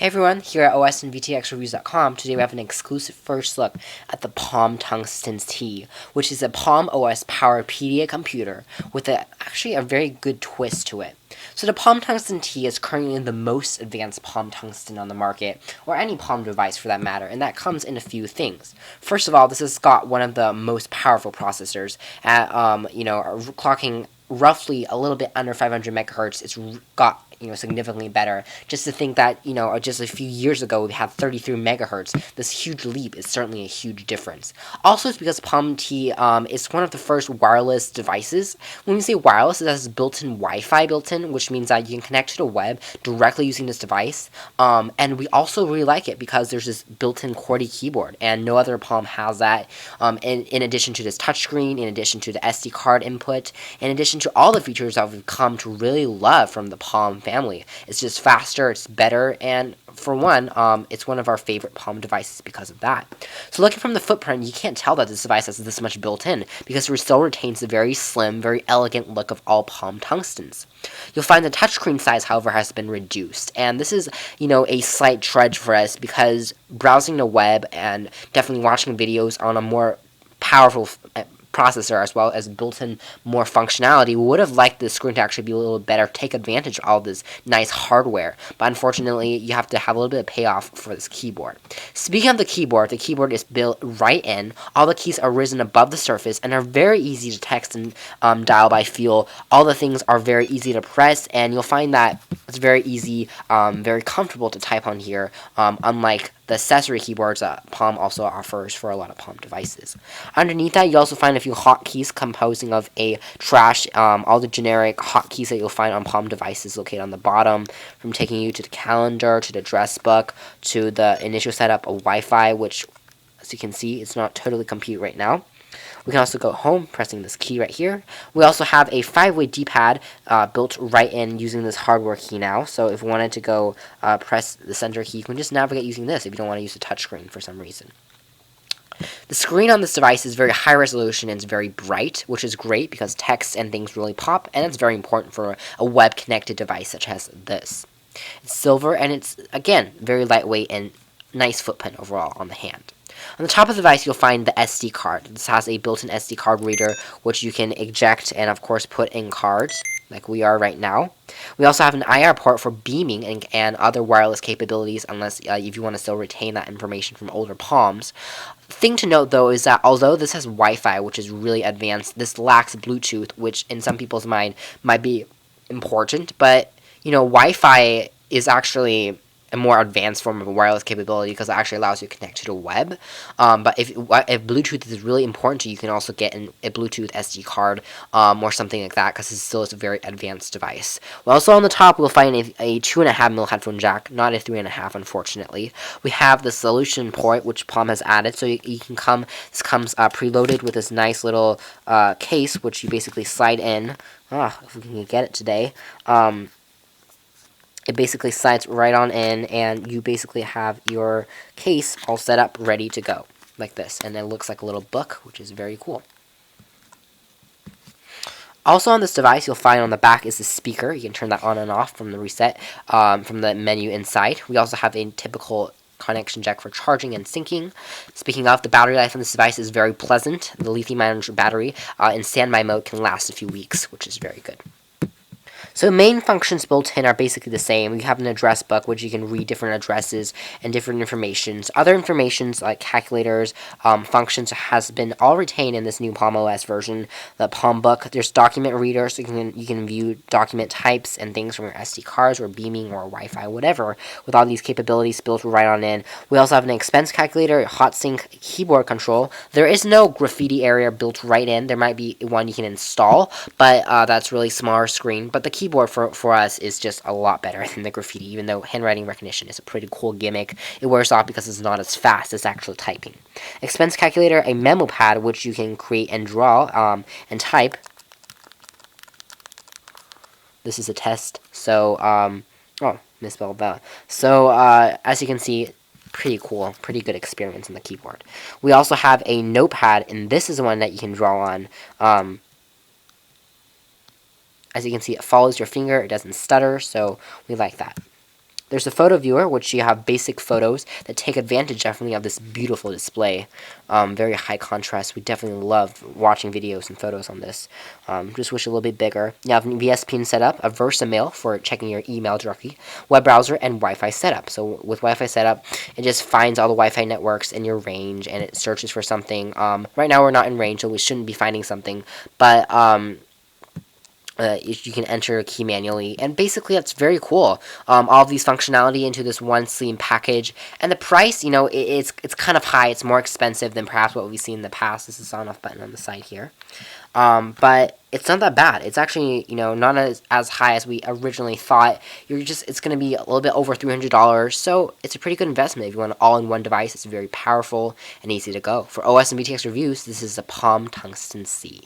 Hey everyone, here at OSReviews.com, today we have an exclusive first look at the Palm Tungsten C, which is a Palm OS powered PDA computer with actually a very good twist to it. So the Palm Tungsten C is currently the most advanced Palm Tungsten on the market, or any Palm device for that matter, and that comes in a few things. First of all, this has got one of the most powerful processors at, clocking roughly a little bit under 500 megahertz. It's got significantly better. Just to think that just a few years ago we had 33 megahertz. This huge leap is certainly a huge difference. Also, it's because Palm T is one of the first wireless devices. When we say wireless, it has built-in Wi-Fi built-in, which means that you can connect to the web directly using this device. And we also really like it because there's this built-in QWERTY keyboard, and no other Palm has that. In addition to this touchscreen, in addition to the SD card input, in addition to all the features that we've come to really love from the Palm family. It's just faster, it's better, and for one, it's one of our favorite Palm devices because of that. So looking from the footprint, you can't tell that this device has this much built in because it still retains the very slim, very elegant look of all Palm Tungstens. You'll find the touchscreen size, however, has been reduced, and this is, a slight trudge for us because browsing the web and definitely watching videos on a more powerful processor as well as built-in more functionality, we would have liked the screen to actually be a little better, take advantage of all this nice hardware, but unfortunately you have to have a little bit of payoff for this keyboard. Speaking of the keyboard is built right in. All the keys are risen above the surface and are very easy to text and dial by feel. All the things are very easy to press, and you'll find that it's very easy, very comfortable to type on here, unlike the accessory keyboards that Palm also offers for a lot of Palm devices. Underneath that, you also find a few hotkeys composing of a trash, all the generic hotkeys that you'll find on Palm devices located on the bottom, from taking you to the calendar, to the address book, to the initial setup of Wi-Fi, which, as you can see, it's not totally complete right now. We can also go home, pressing this key right here. We also have a 5-way D-pad built right in using this hardware key now. So if we wanted to go press the center key, you can just navigate using this if you don't want to use the touchscreen for some reason. The screen on this device is very high resolution and it's very bright, which is great because text and things really pop, and it's very important for a web-connected device such as this. It's silver, and it's, again, very lightweight and nice footprint overall on the hand. On the top of the device, you'll find the SD card. This has a built-in SD card reader, which you can eject and, of course, put in cards, like we are right now. We also have an IR port for beaming and other wireless capabilities, unless if you want to still retain that information from older Palms. Thing to note, though, is that although this has Wi-Fi, which is really advanced, this lacks Bluetooth, which in some people's mind might be important. But, Wi-Fi is actually a more advanced form of a wireless capability because it actually allows you to connect to the web. But if Bluetooth is really important to you, you can also get a Bluetooth SD card or something like that because it still is a very advanced device. Well, also on the top, we'll find a 2.5mm headphone jack, not a 3.5, unfortunately. We have the solution port, which Palm has added, so this comes preloaded with this nice little case, which you basically slide in. If we can get it today. It basically slides right on in, and you basically have your case all set up, ready to go, like this. And it looks like a little book, which is very cool. Also on this device, you'll find on the back is the speaker. You can turn that on and off from the reset, from the menu inside. We also have a typical connection jack for charging and syncing. Speaking of, the battery life on this device is very pleasant. The lithium-ion battery in standby mode can last a few weeks, which is very good. So main functions built in are basically the same. You have an address book, which you can read different addresses and different informations. Other informations like calculators, functions has been all retained in this new Palm OS version. The Palm book, there's document readers, so you can view document types and things from your SD cards or beaming or Wi-Fi, whatever, with all these capabilities built right on in. We also have an expense calculator, hot sync keyboard control. There is no graffiti area built right in. There might be one you can install, but that's really smaller screen. But the keyboard for us is just a lot better than the graffiti, even though handwriting recognition is a pretty cool gimmick. It wears off because it's not as fast as actual typing. Expense calculator, a memo pad which you can create and draw and type. This is a test, so misspelled that. So as you can see, pretty cool, pretty good experience on the keyboard. We also have a notepad, and this is the one that you can draw on. As you can see, it follows your finger. It doesn't stutter, so we like that. There's a photo viewer, which you have basic photos that take advantage definitely of this beautiful display. Very high contrast. We definitely love watching videos and photos on this. Just wish it a little bit bigger. You have VSPN setup, a VersaMail for checking your email directly, web browser, and Wi-Fi setup. So with Wi-Fi setup, it just finds all the Wi-Fi networks in your range, and it searches for something. Right now we're not in range, so we shouldn't be finding something, but you can enter a key manually, and basically that's very cool. All of these functionality into this one slim package, and the price, it's kind of high. It's more expensive than perhaps what we've seen in the past. This is on off button on the side here, but it's not that bad. It's actually not as high as we originally thought. It's going to be a little bit over $300, so it's a pretty good investment if you want an all-in-one device. It's very powerful and easy to go. For OS and VTX reviews, this is the Palm Tungsten C.